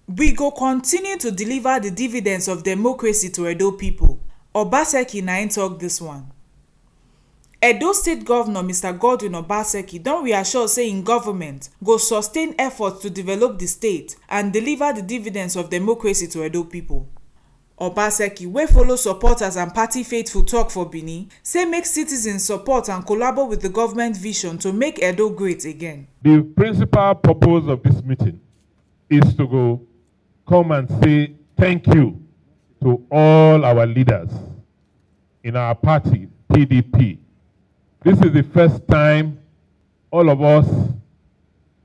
We go continue to deliver the dividends of democracy to Edo people. Obaseki na im tok dis one. Edo State Governor Mr. Godwin Obaseki don reassure say im government go sustain efforts to develop the state and deliver the dividends of democracy to Edo people. Obaseki, wey follow supporters and party faithful tok for Benin, say make citizens support and collaborate with the government vision to make Edo great again. The principal purpose of this meeting is to go come and say thank you to all our leaders in our party, PDP. This is the first time all of us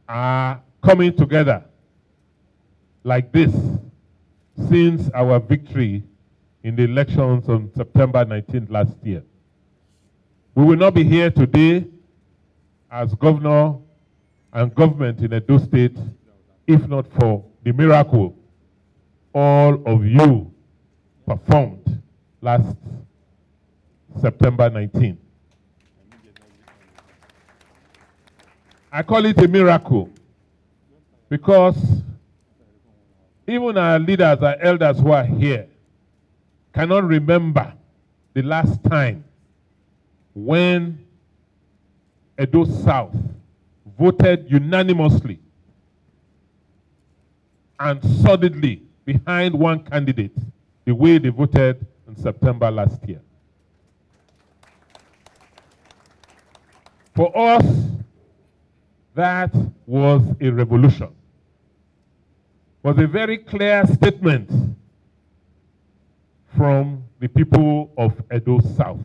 are coming together like this since our victory in the elections on September 19th last year. We will not be here today as governor and government in Edo State if not for the miracle all of you performed last September 19th. I call it a miracle because even our leaders, our elders who are here, cannot remember the last time when Edo South voted unanimously and solidly behind one candidate the way they voted in September last year. For us, that was a revolution. It was a very clear statement from the people of Edo South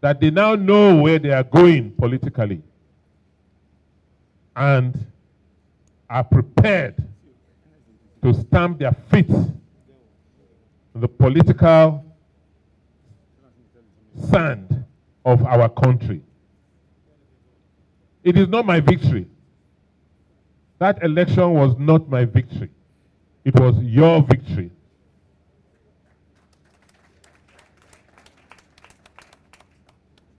that they now know where they are going politically and are prepared to stamp their feet in the political sand of our country. It is not my victory. That election was not my victory. It was your victory.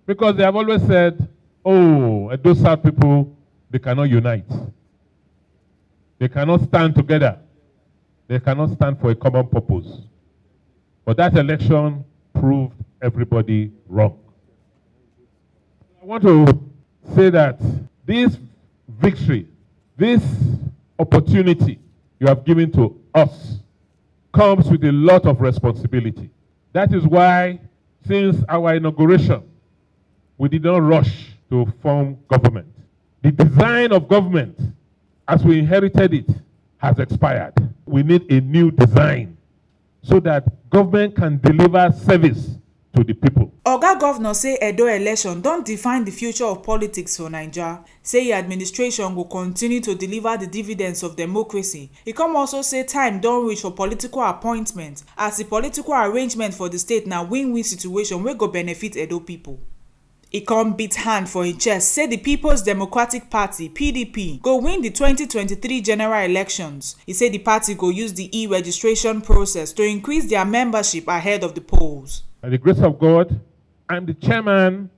Because they have always said, oh, those South people, they cannot unite. They cannot stand together. They cannot stand for a common purpose. But that election proved everybody wrong. I want to say that this victory, this opportunity you have given to us comes with a lot of responsibility. That is why, since our inauguration, we did not rush to form government. The design of government, as we inherited it, has expired. We need a new design so that government can deliver service to the people. Oga Governor say Edo election don define the future of politics for Naija. Say your administration will continue to deliver the dividends of democracy. He come also say time don reach for political appointment as the political arrangement for the state na win-win situation wey go benefit Edo people. He come beat hand for his chest say the People's Democratic Party (PDP) go win the 2023 general elections. He say the party go use the e-registration process to increase their membership ahead of the polls. By the grace of God, I'm the chairman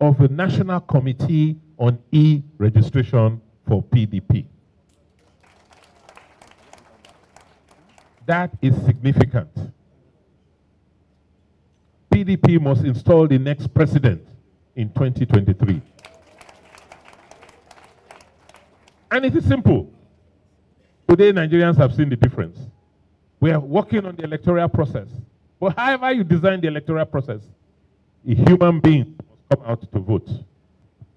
of the National Committee on E-Registration for PDP. That is significant. PDP must install the next president in 2023. And it is simple. Today, Nigerians have seen the difference. We are working on the electoral process. But however you design the electoral process, a human being must come out to vote.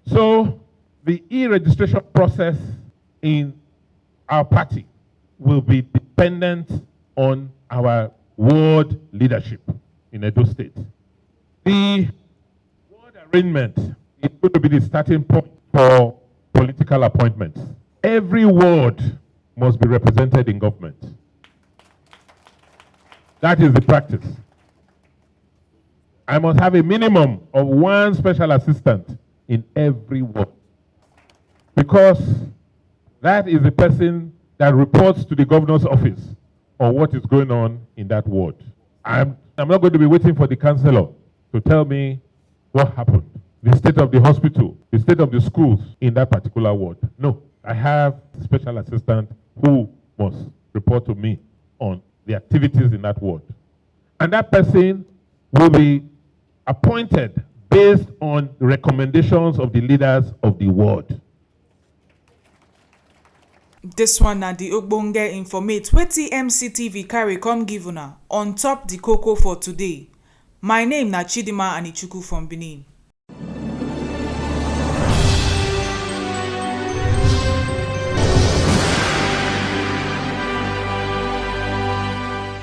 So the e-registration process in our party will be dependent on our ward leadership in Edo State. The ward arrangement is going to be the starting point for political appointments. Every ward must be represented in government. That is the practice. I must have a minimum of one special assistant in every ward, because that is the person that reports to the governor's office on what is going on in that ward. I'm not going to be waiting for the councillor to tell me what happened, the state of the hospital, the state of the schools in that particular ward. No, I have a special assistant who must report to me on the activities in that ward. And that person will be appointed based on the recommendations of the leaders of the ward. This one na the ogbonge informate wey TMC TV carry come give una on top the cocoa for today. My name na Chidima Anichukwu from Benin.